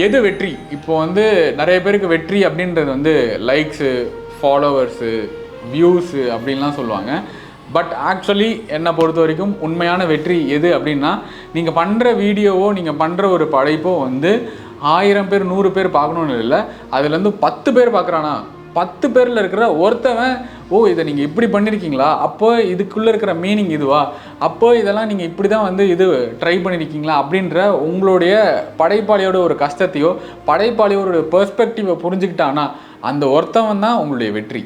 எது வெற்றி? இப்போ வந்து நிறைய பேருக்கு வெற்றி அப்படின்றது வந்து லைக்ஸு, ஃபாலோவர்ஸு, வியூஸு அப்படின்லாம் சொல்லுவாங்க. பட் ஆக்சுவலி என்னை பொறுத்த வரைக்கும் உண்மையான வெற்றி எது அப்படின்னா, நீங்கள் பண்ணுற வீடியோவோ நீங்கள் பண்ணுற ஒரு படைப்போ வந்து 1000 பேர் 100 பேர் பார்க்கணுன்னு இல்லை, அதுலேருந்து 10 பேர் பார்க்குறானா, 10 பேரில் இருக்கிற ஒருத்தவன் ஓ இதை நீங்கள் இப்படி பண்ணியிருக்கீங்களா, அப்போ இதுக்குள்ளே இருக்கிற மீனிங் இதுவா, அப்போ இதெல்லாம் நீங்கள் இப்படி தான் வந்து இது ட்ரை பண்ணியிருக்கீங்களா அப்படின்ற உங்களுடைய படைப்பாளியோட ஒரு கஷ்டத்தையோ படைப்பாளியோட பெர்ஸ்பெக்டிவை புரிஞ்சுக்கிட்டானா அந்த ஒருத்தவன் தான் உங்களுடைய வெற்றி.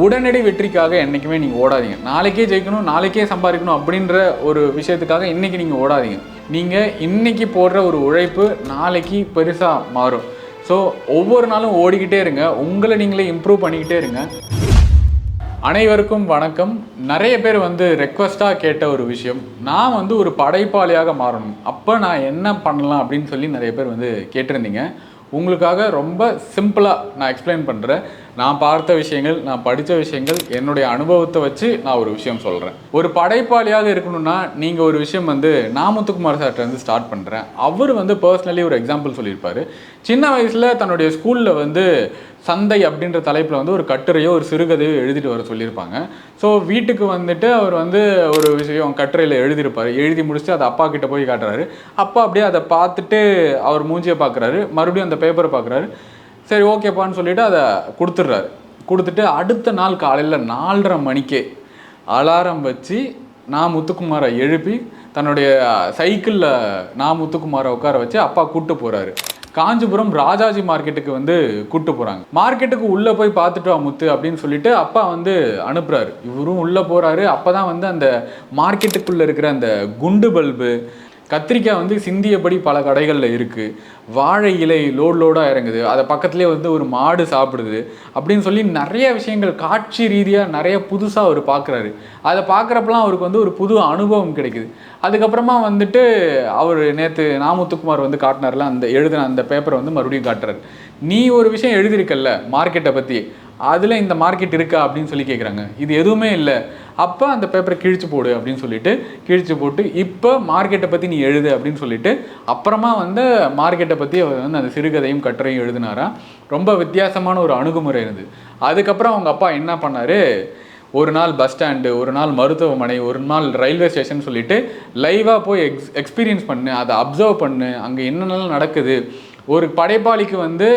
உடனடி வெற்றிக்காக என்றைக்குமே நீங்கள் ஓடாதீங்க. நாளைக்கே ஜெயிக்கணும், நாளைக்கே சம்பாதிக்கணும் அப்படின்ற ஒரு விஷயத்துக்காக இன்றைக்கி நீங்கள் ஓடாதீங்க. நீங்கள் இன்றைக்கி போடுற ஒரு உழைப்பு நாளைக்கு பெருசாக மாறும். ஸோ ஒவ்வொரு நாளும் ஓடிக்கிட்டே இருங்க, உங்களை நீங்களே இம்ப்ரூவ் பண்ணிக்கிட்டே இருங்க. அனைவருக்கும் வணக்கம். நிறைய பேர் வந்து ரெக்வஸ்ட்டாக கேட்ட ஒரு விஷயம், நான் வந்து ஒரு படைப்பாளியாக மாறணும், அப்போ நான் என்ன பண்ணலாம் அப்படின்னு சொல்லி நிறைய பேர் வந்து கேட்டிருந்தீங்க. உங்களுக்காக ரொம்ப சிம்பிளாக நான் எக்ஸ்பிளைன் பண்ணுறேன். நான் பார்த்த விஷயங்கள், நான் படித்த விஷயங்கள், என்னுடைய அனுபவத்தை வச்சு நான் ஒரு விஷயம் சொல்கிறேன். ஒரு படைப்பாளியாக இருக்கணும்னா நீங்கள் ஒரு விஷயம் வந்து நான் முத்துக்குமார் சார்ட்ட வந்து ஸ்டார்ட் பண்ணுறேன். அவர் வந்து பர்சனலி ஒரு எக்ஸாம்பிள் சொல்லியிருப்பார். சின்ன வயசில் தன்னுடைய ஸ்கூலில் வந்து சந்தை அப்படின்ற தலைப்பில் வந்து ஒரு கட்டுரையோ ஒரு சிறுகதையோ எழுதிட்டு வர சொல்லியிருப்பாங்க. ஸோ வீட்டுக்கு வந்துட்டு அவர் வந்து ஒரு விஷயம் கட்டுரையில் எழுதியிருப்பார். எழுதி முடிச்சுட்டு அதை அப்பா கிட்டே போய் காட்டுறாரு. அப்பா அப்படியே அதை பார்த்துட்டு அவர் மூஞ்சியை பார்க்குறாரு, மறுபடியும் அந்த பேப்பரை பார்க்குறாரு. சரி ஓகேப்பான்னு சொல்லிவிட்டு அதை கொடுத்துட்றாரு. கொடுத்துட்டு அடுத்த நாள் காலையில் 4:30 மணிக்கே அலாரம் வச்சு நான் முத்துக்குமாரை எழுப்பி தன்னுடைய சைக்கிளில் நான் முத்துக்குமாரை உட்கார வச்சு அப்பா கூப்பிட்டு போகிறாரு. காஞ்சிபுரம் ராஜாஜி மார்க்கெட்டுக்கு வந்து கூப்பிட்டு போகிறாங்க. மார்க்கெட்டுக்கு உள்ளே போய் பார்த்துட்டு வா முத்து அப்படின்னு சொல்லிட்டு அப்பா வந்து அனுப்புகிறாரு. இவரும் உள்ளே போகிறாரு. அப்போ தான் வந்து அந்த மார்க்கெட்டுக்குள்ளே இருக்கிற அந்த குண்டு பல்பு, கத்திரிக்காய் வந்து சிந்தியபடி பல கடைகளில் இருக்குது, வாழை இலை லோடாக இறங்குது, அதை பக்கத்துலேயே வந்து ஒரு மாடு சாப்பிடுது அப்படின்னு சொல்லி நிறைய விஷயங்கள் காட்சி ரீதியாக நிறைய புதுசாக அவர் பார்க்குறாரு. அதை பார்க்குறப்பெல்லாம் அவருக்கு வந்து ஒரு புது அனுபவம் கிடைக்குது. அதுக்கப்புறமா வந்துட்டு அவர் நேற்று நாமுத்துக்குமார் வந்து காட்டினார்ல, அந்த எழுதின அந்த பேப்பரை வந்து மறுபடியும் காட்டுறாரு. நீ ஒரு விஷயம் எழுதியிருக்கல்ல மார்க்கெட்டை பற்றி, அதில் இந்த மார்க்கெட் இருக்கா அப்படின்னு சொல்லி கேட்குறாங்க. இது எதுவுமே இல்லை. அப்போ அந்த பேப்பரை கிழிச்சு போடு அப்படின்னு சொல்லிட்டு கிழிச்சு போட்டு இப்போ மார்க்கெட்டை பற்றி நீ எழுது அப்படின்னு சொல்லிட்டு அப்புறமா வந்து மார்க்கெட்டை பற்றி அவர் வந்து அந்த சிறுகதையும் கட்டுரையும் எழுதினாரா. ரொம்ப வித்தியாசமான ஒரு அணுகுமுறை இருந்தது. அதுக்கப்புறம் அவங்க அப்பா என்ன பண்ணார், ஒரு நாள் பஸ் ஸ்டாண்டு, ஒரு நாள் மருத்துவமனை, ஒரு நாள் ரயில்வே ஸ்டேஷன் சொல்லிட்டு லைவாக போய் எக்ஸ்பீரியன்ஸ் பண்ணு, அதை அப்சர்வ் பண்ணு, அங்கே என்னென்னலாம் நடக்குது. ஒரு படைப்பாளிக்கு வந்து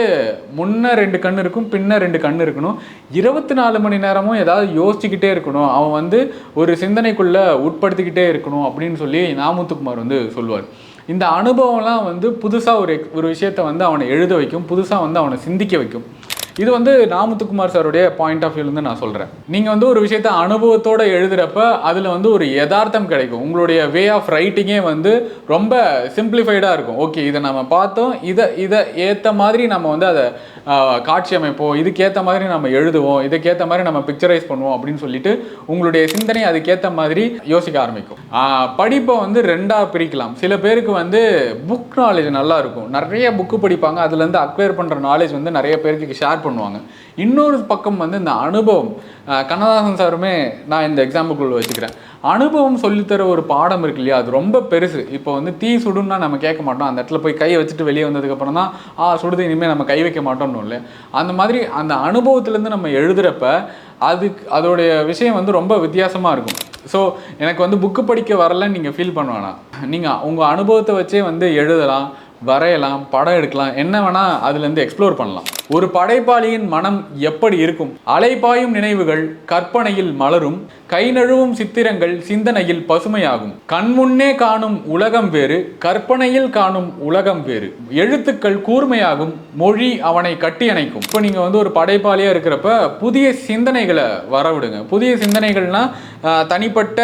முன்ன 2 கண் இருக்கும், பின்ன 2 கண் இருக்கணும், 24 மணி நேரமும் ஏதாவது யோசிச்சுக்கிட்டே இருக்கணும், அவன் வந்து ஒரு சிந்தனைக்குள்ளே உட்படுத்திக்கிட்டே இருக்கணும் அப்படின்னு சொல்லி நாமுத்துக்குமார் வந்து சொல்லுவார். இந்த அனுபவம்லாம் வந்து புதுசாக ஒரு விஷயத்தை வந்து அவனை எழுத வைக்கும், புதுசாக வந்து அவனை சிந்திக்க வைக்கும். இது வந்து நாமுத்துக்குமார் சாருடைய பாயிண்ட் ஆஃப் வியூலேருந்து நான் சொல்கிறேன். நீங்கள் வந்து ஒரு விஷயத்தை அனுபவத்தோடு எழுதுகிறப்ப அதில் வந்து ஒரு யதார்த்தம் கிடைக்கும். உங்களுடைய வே ஆஃப் ரைட்டிங்கே வந்து ரொம்ப சிம்பிளிஃபைடாக இருக்கும். ஓகே, இதை நம்ம பார்த்தோம், இதை ஏற்ற மாதிரி நம்ம வந்து அதை காட்சி அமைப்போம், இதுக்கேற்ற மாதிரி நம்ம எழுதுவோம், இதுக்கேற்ற மாதிரி நம்ம பிக்சரைஸ் பண்ணுவோம் அப்படின்னு சொல்லிட்டு உங்களுடைய சிந்தனை அதுக்கேற்ற மாதிரி யோசிக்க ஆரம்பிக்கும். படிப்பை வந்து 2ஆக பிரிக்கலாம். சில பேருக்கு வந்து புக் நாலேஜ் நல்லா இருக்கும், நிறைய புக்கு படிப்பாங்க, அதுலேருந்து அக்வயர் பண்ணுற நாலேஜ் வந்து நிறைய பேருக்கு ஷேர் பண்ணுவாங்க. இன்னொரு பக்கம் வந்து இந்த அனுபவம், கண்ணதாசன் சாருமே நான் இந்த எக்ஸாம்பிள் வச்சுக்கிறேன். அனுபவம் சொல்லித்தர ஒரு பாடம் இருக்கு இல்லையா, அது ரொம்ப பெருசு. இப்போ வந்து தீ சுடுன்னா நம்ம கேட்க மாட்டோம், அந்த இடத்துல போய் கையை வச்சுட்டு வெளியே வந்ததுக்கப்புறம் தான் சுடுது இனிமேல் நம்ம கை வைக்க மாட்டோம்னு இல்லை. அந்த மாதிரி அந்த அனுபவத்துலேருந்து நம்ம எழுதுகிறப்ப அதோடைய விஷயம் வந்து ரொம்ப வித்தியாசமாக இருக்கும். ஸோ எனக்கு வந்து புக்கு படிக்க வரலன்னு நீங்கள் ஃபீல் பண்ண வேணாம். நீங்கள் உங்கள் அனுபவத்தை வச்சே வந்து எழுதலாம், வரையலாம், படம் எடுக்கலாம், என்ன வேணால் அதுலேருந்து எக்ஸ்ப்ளோர் பண்ணலாம். ஒரு படைப்பாளியின் மனம் எப்படி இருக்கும்? அலைபாயும் நினைவுகள் கற்பனையில் மலரும், கை நழுவும் சித்திரங்கள் சிந்தனையில் பசுமையாகும். கண்முன்னே காணும் உலகம் வேறு, கற்பனையில் காணும் உலகம் வேறு. எழுத்துக்கள் கூர்மையாகும், மொழி அவனை கட்டி அணைக்கும். இப்போ நீங்கள் வந்து ஒரு படைப்பாளியாக இருக்கிறப்ப புதிய சிந்தனைகளை வரவிடுங்க. புதிய சிந்தனைகள்னால் தனிப்பட்ட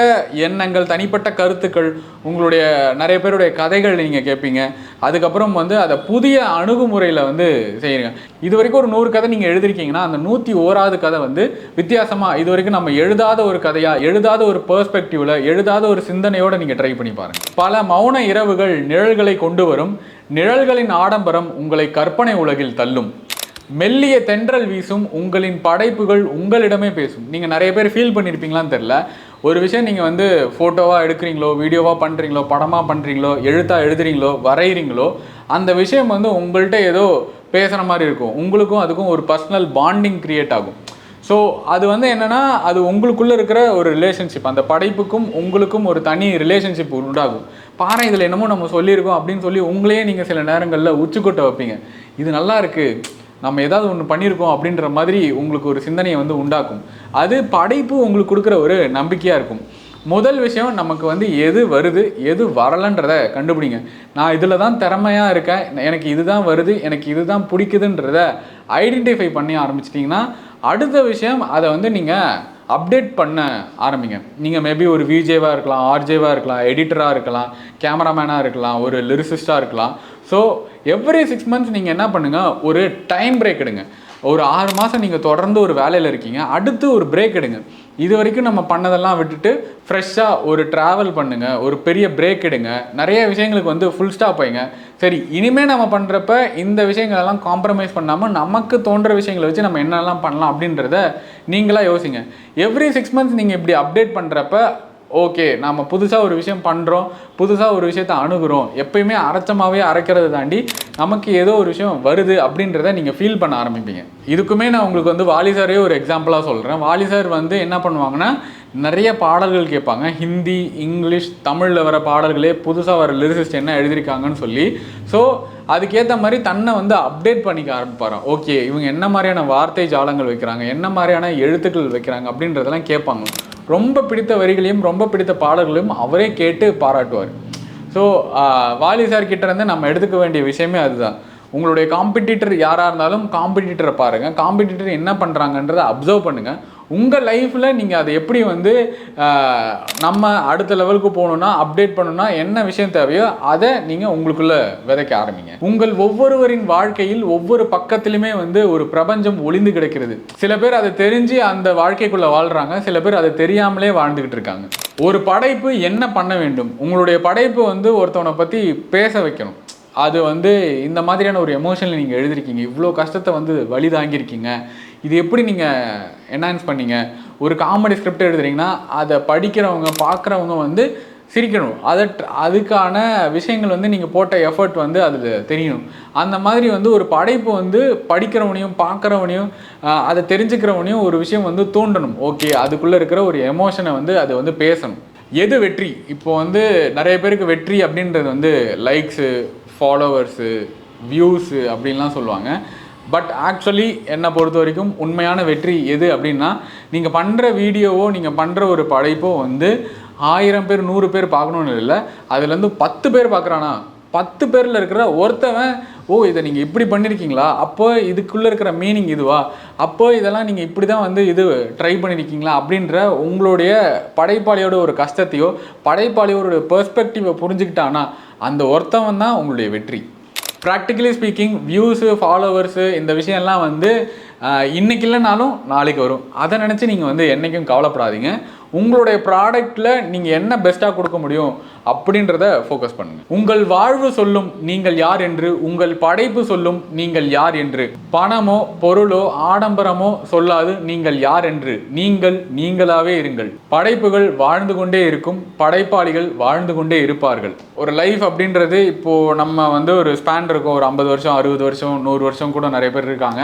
எண்ணங்கள், தனிப்பட்ட கருத்துக்கள், உங்களுடைய நிறைய பேருடைய கதைகள் நீங்கள் கேட்பீங்க. அதுக்கப்புறம் வந்து அதை புதிய அணுகுமுறையில் வந்து செய்யுங்க. இது வரைக்கும் ஒரு 100 கதை நீங்கள் எழுதிருக்கீங்கன்னா அந்த 101வது கதை வந்து வித்தியாசமாக, இது வரைக்கும் நம்ம எழுதாத ஒரு கதையாக, எழுதாத ஒரு பெர்ஸ்பெக்டிவில், எழுதாத ஒரு சிந்தனையோடு நீங்கள் ட்ரை பண்ணி பாருங்கள். பல மௌன இரவுகள் நிழல்களை கொண்டு வரும், நிழல்களின் ஆடம்பரம் உங்களை கற்பனை உலகில் தள்ளும். மெல்லிய தென்றல் வீசும், உங்களின் படைப்புகள் உங்களிடமே பேசும். நீங்கள் நிறைய பேர் ஃபீல் பண்ணியிருப்பீங்களான்னு தெரில. ஒரு விஷயம் நீங்கள் வந்து ஃபோட்டோவாக எடுக்கிறீங்களோ, வீடியோவாக பண்ணுறீங்களோ, படமாக பண்ணுறீங்களோ, எழுத்தாக எழுதுறீங்களோ, வரைகிறீங்களோ, அந்த விஷயம் வந்து உங்கள்கிட்ட ஏதோ பேசுகிற மாதிரி இருக்கும், உங்களுக்கும் அதுக்கும் ஒரு பர்சனல் பாண்டிங் க்ரியேட் ஆகும். ஸோ அது வந்து என்னென்னா அது உங்களுக்குள்ளே இருக்கிற ஒரு ரிலேஷன்ஷிப், அந்த படைப்புக்கும் உங்களுக்கும் ஒரு தனி ரிலேஷன்ஷிப் உண்டாகும். பாரு இதில் என்னமோ நம்ம சொல்லியிருக்கோம் அப்படின்னு சொல்லி உங்களையே நீங்கள் சில நேரங்களில் உச்சிக்கொட்ட வைப்பீங்க. இது நல்லா இருக்குது, நம்ம ஏதாவது ஒன்று பண்ணியிருக்கோம் அப்படின்ற மாதிரி உங்களுக்கு ஒரு சிந்தனையை வந்து உண்டாக்கும். அது படைப்பு உங்களுக்கு கொடுக்குற ஒரு நம்பிக்கையாக இருக்கும். முதல் விஷயம், நமக்கு வந்து எது வருது எது வரலன்றத கண்டுபிடிங்க. நான் இதில் தான் திறமையாக இருக்கேன், எனக்கு இதுதான் வருது, எனக்கு இதுதான் பிடிக்குதுன்றத ஐடென்டிஃபை பண்ணி ஆரம்பிச்சிட்டிங்கன்னா, அடுத்த விஷயம் அதை வந்து நீங்கள் அப்டேட் பண்ண ஆரம்பிங்க. நீங்கள் மேபி ஒரு விஜேவாக இருக்கலாம், ஆர்ஜேவாக இருக்கலாம், எடிட்டராக இருக்கலாம், கேமராமேனாக இருக்கலாம், ஒரு லிரிசிஸ்டாக இருக்கலாம். ஸோ எவ்ரி 6 months நீங்கள் என்ன பண்ணுங்கள், ஒரு டைம் பிரேக் எடுங்க. ஒரு 6 மாதம் நீங்கள் தொடர்ந்து ஒரு வேலையில் இருக்கீங்க, அடுத்து ஒரு பிரேக் எடுங்க. இது வரைக்கும் நம்ம பண்ணதெல்லாம் விட்டுட்டு ஃப்ரெஷ்ஷாக ஒரு ட்ராவல் பண்ணுங்கள், ஒரு பெரிய பிரேக் எடுங்க, நிறைய விஷயங்களுக்கு வந்து ஃபுல் ஸ்டாப் வைங்க. சரி, இனிமேல் நம்ம பண்ணுறப்ப இந்த விஷயங்களெல்லாம் காம்ப்ரமைஸ் பண்ணாமல் நமக்கு தோன்ற விஷயங்களை வச்சு நம்ம என்னெல்லாம் பண்ணலாம் அப்படின்றத நீங்களாக யோசிங்க. எவ்ரி 6 months நீங்கள் இப்படி அப்டேட் பண்ணுறப்ப ஓகே, நம்ம புதுசாக ஒரு விஷயம் பண்ணுறோம், புதுசாக ஒரு விஷயத்தை அணுகுறோம், எப்பயுமே அரைச்சமாகவே அரைக்கிறத தாண்டி நமக்கு ஏதோ ஒரு விஷயம் வருது அப்படின்றத நீங்கள் ஃபீல் பண்ண ஆரம்பிப்பீங்க. இதுக்குமே நான் உங்களுக்கு வந்து வாலி சாரே ஒரு எக்ஸாம்பிளாக சொல்கிறேன். வாலி சார் வந்து என்ன பண்ணுவாங்கன்னா, நிறைய பாடல்கள் கேட்பாங்க, ஹிந்தி, இங்கிலீஷ், தமிழில் வர பாடல்களே புதுசாக வர லிரிசிஸ்ட் என்ன எழுதியிருக்காங்கன்னு சொல்லி. ஸோ அதுக்கேற்ற மாதிரி தன்னை வந்து அப்டேட் பண்ணிக்க ஆரம்பிப்பாராம். ஓகே, இவங்க என்ன மாதிரியான வார்த்தை ஜாலங்கள் வைக்கிறாங்க, என்ன மாதிரியான எழுத்துக்கள் வைக்கிறாங்க அப்படின்றதெல்லாம் கேட்பாங்க. ரொம்ப பிடித்த வரிகளையும் ரொம்ப பிடித்த பாடல்களையும் அவரே கேட்டு பாராட்டுவார். ஸோ வாலி சார் கிட்ட இருந்து நம்ம எடுத்துக்க வேண்டிய விஷயமே அதுதான். உங்களுடைய காம்படிட்டர் யாராக இருந்தாலும் காம்படிட்டரை பாருங்கள், காம்படிட்டர் என்ன பண்ணுறாங்கன்றதை அப்சர்வ் பண்ணுங்கள். உங்கள் லைஃப்பில் நீங்கள் அதை எப்படி வந்து நம்ம அடுத்த லெவலுக்கு போகணுன்னா, அப்டேட் பண்ணணுன்னா என்ன விஷயம் தேவையோ அதை நீங்கள் உங்களுக்குள்ளே விதைக்க ஆரம்பிங்க. உங்கள் ஒவ்வொருவரின் வாழ்க்கையில் ஒவ்வொரு பக்கத்திலுமே வந்து ஒரு பிரபஞ்சம் ஒளிந்து கிடக்கிறது. சில பேர் அதை தெரிஞ்சு அந்த வாழ்க்கைக்குள்ளே வாழ்கிறாங்க, சில பேர் அதை தெரியாமலே வாழ்ந்துக்கிட்டு இருக்காங்க. ஒரு படைப்பு என்ன பண்ண வேண்டும், உங்களுடைய படைப்பு வந்து ஒருத்தவனை பற்றி பேச வைக்கணும். அது வந்து இந்த மாதிரியான ஒரு எமோஷனில் நீங்கள் எழுதிருக்கீங்க, இவ்வளோ கஷ்டத்தை வந்து வழி தாங்கியிருக்கீங்க, இது எப்படி நீங்கள் என்ஹான்ஸ் பண்ணீங்க. ஒரு காமெடி ஸ்கிரிப்ட் எழுதுறீங்கன்னா அதை படிக்கிறவங்க பார்க்குறவங்க வந்து சிரிக்கணும். அதுக்கான விஷயங்கள் வந்து நீங்கள் போட்ட எஃபர்ட் வந்து அதில் தெரியணும். அந்த மாதிரி வந்து ஒரு படைப்பு வந்து படிக்கிறவனையும் பார்க்குறவனையும் அதை தெரிஞ்சுக்கிறவனையும் ஒரு விஷயம் வந்து தூண்டணும். ஓகே, அதுக்குள்ளே இருக்கிற ஒரு எமோஷனை வந்து அது வந்து பேசணும். எது வெற்றி? இப்போ வந்து நிறைய பேருக்கு வெற்றி அப்படின்றது வந்து லைக்ஸு, ஃபாலோவர்ஸு, வியூஸு அப்படின்லாம் சொல்லுவாங்க. பட் ஆக்சுவலி என்னை பொறுத்த வரைக்கும் உண்மையான வெற்றி எது அப்படின்னா, நீங்கள் பண்ணுற வீடியோவோ நீங்கள் பண்ணுற ஒரு படைப்போ வந்து 1000 பேர் 100 பேர் பார்க்கணுன்னு இல்லை, அதுலேருந்து 10 பேர் பார்க்குறானா, 10 பேரில் இருக்கிற ஒருத்தவன் ஓ இதை நீங்கள் இப்படி பண்ணியிருக்கீங்களா, அப்போ இதுக்குள்ளே இருக்கிற மீனிங் இதுவா, அப்போ இதெல்லாம் நீங்கள் இப்படி தான் வந்து இது ட்ரை பண்ணியிருக்கீங்களா அப்படின்ற உங்களுடைய படைப்பாளியோட ஒரு கஷ்டத்தையோ படைப்பாளியோட பெர்ஸ்பெக்டிவை புரிஞ்சுக்கிட்டானா அந்த ஒருத்தவன் தான் உங்களுடைய வெற்றி. ப்ராக்டிக்கலி ஸ்பீக்கிங், வியூஸு, ஃபாலோவர்ஸு இந்த விஷயம்லாம் வந்து இன்றைக்கி இல்லைனாலும் நாளைக்கு வரும். அதை நினச்சி நீங்கள் வந்து என்றைக்கும் கவலைப்படாதீங்க. உங்களுடைய ப்ராடக்டில் நீங்கள் என்ன பெஸ்ட்டாக கொடுக்க முடியும் அப்படின்றத ஃபோக்கஸ் பண்ணுங்கள். உங்கள் வாழ்வு சொல்லும் நீங்கள் யார் என்று, உங்கள் படைப்பு சொல்லும் நீங்கள் யார் என்று. பணமோ பொருளோ ஆடம்பரமோ சொல்லாது நீங்கள் யார் என்று. நீங்கள் நீங்களாகவே இருங்கள். படைப்புகள் வாழ்ந்து கொண்டே இருக்கும், படைப்பாளிகள் வாழ்ந்து கொண்டே இருப்பார்கள். ஒரு லைஃப் அப்படின்றது இப்போது நம்ம வந்து ஒரு ஸ்பேன் இருக்கும், ஒரு 50 வருஷம் 60 வருஷம் 100 வருஷம் கூட நிறைய பேர் இருக்காங்க.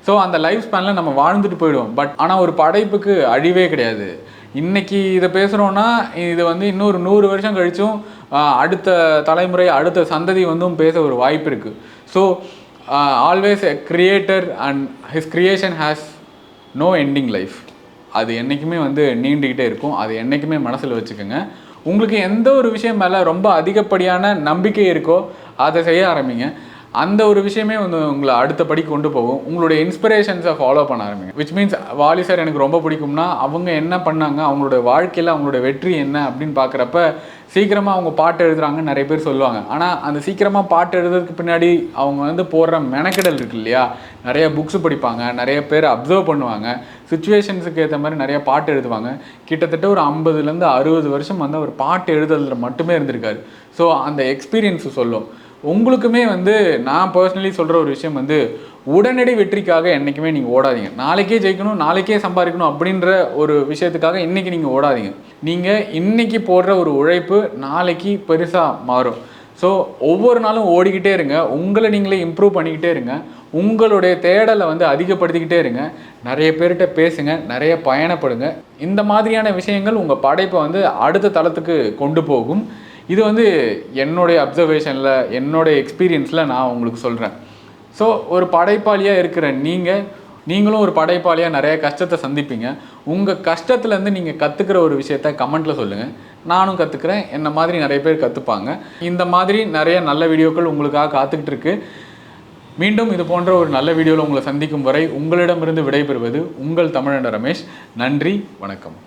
ஸோ அந்த லைஃப் ஸ்பேனில் நம்ம வாழ்ந்துட்டு போயிடுவோம். பட் ஆனால் ஒரு படைப்புக்கு அழிவே கிடையாது. இன்றைக்கி இதை பேசுகிறோன்னா இது வந்து இன்னொரு 100 வருஷம் கழிச்சும் அடுத்த தலைமுறை அடுத்த சந்ததி வந்தும் பேச ஒரு வாய்ப்பு இருக்குது. So always a creator and his creation has no ending life. அது என்றைக்குமே வந்து நீண்டுக்கிட்டே இருக்கும். அது என்றைக்குமே மனசில் வச்சுக்கோங்க. உங்களுக்கு எந்த ஒரு விஷயம் மேலே ரொம்ப அதிகப்படியான நம்பிக்கை இருக்கோ அதை செய்ய ஆரம்பிங்க. அந்த ஒரு விஷயமே வந்து உங்களை அடுத்த படி கொண்டு போகும். உங்களுடைய இன்ஸ்பிரேஷன்ஸை ஃபாலோ பண்ண ஆரம்பிங்க. விச் மீன்ஸ் வாலி சார் எனக்கு ரொம்ப பிடிக்கும்னா அவங்க என்ன பண்ணாங்க, அவங்களோட வாழ்க்கையில் அவங்களோட வெற்றி என்ன அப்படின்னு பார்க்குறப்ப சீக்கிரமாக அவங்க பாட்டு எழுதுகிறாங்கன்னு நிறைய பேர் சொல்லுவாங்க. ஆனால் அந்த சீக்கிரமாக பாட்டு எழுதுறதுக்கு பின்னாடி அவங்க வந்து போடுற மெனக்கெடல் இருக்கு இல்லையா, நிறைய புக்ஸ் படிப்பாங்க, நிறைய பேர் அப்சர்வ் பண்ணுவாங்க, சுச்சுவேஷன்ஸுக்கு ஏற்ற மாதிரி நிறைய பாட்டு எழுதுவாங்க. கிட்டத்தட்ட ஒரு 50லேருந்து 60 வருஷம் வந்து அவர் பாட்டு எழுதுறதுல மட்டுமே இருந்திருக்காரு. ஸோ அந்த எக்ஸ்பீரியன்ஸு சொல்லும். உங்களுக்குமே வந்து நான் பர்சனலி சொல்கிற ஒரு விஷயம் வந்து உடனடி வெற்றிக்காக என்றைக்குமே நீங்கள் ஓடாதீங்க. நாளைக்கே ஜெயிக்கணும், நாளைக்கே சம்பாதிக்கணும் அப்படின்ற ஒரு விஷயத்துக்காக இன்றைக்கி நீங்கள் ஓடாதீங்க. நீங்கள் இன்றைக்கி போடுற ஒரு உழைப்பு நாளைக்கு பெருசாக மாறும். ஸோ ஒவ்வொரு நாளும் ஓடிக்கிட்டே இருங்க, உங்களை நீங்களே இம்ப்ரூவ் பண்ணிக்கிட்டே இருங்க, உங்களுடைய தேடலை வந்து அதிகப்படுத்திக்கிட்டே இருங்க, நிறைய பேர்கிட்ட பேசுங்க, நிறைய பயணப்படுங்க. இந்த மாதிரியான விஷயங்கள் உங்கள் படைப்பை வந்து அடுத்த தளத்துக்கு கொண்டு போகும். இது வந்து என்னுடைய அப்சர்வேஷனில், என்னுடைய எக்ஸ்பீரியன்ஸில் நான் உங்களுக்கு சொல்கிறேன். ஸோ ஒரு படைப்பாளியாக இருக்கிற நீங்களும் ஒரு படைப்பாளியாக நிறைய கஷ்டத்தை சந்திப்பீங்க. உங்கள் கஷ்டத்துலேருந்து நீங்கள் கற்றுக்கிற ஒரு விஷயத்த கமெண்ட்டில் சொல்லுங்கள். நானும் கற்றுக்கிறேன், என்ன மாதிரி நிறைய பேர் கற்றுப்பாங்க. இந்த மாதிரி நிறைய நல்ல வீடியோக்கள் உங்களுக்காக காத்துக்கிட்டு இருக்கு. மீண்டும் இது போன்ற ஒரு நல்ல வீடியோவில் உங்களை சந்திக்கும் வரை உங்களிடமிருந்து விடைபெறுவது உங்கள் தமிழன் ரமேஷ். நன்றி, வணக்கம்.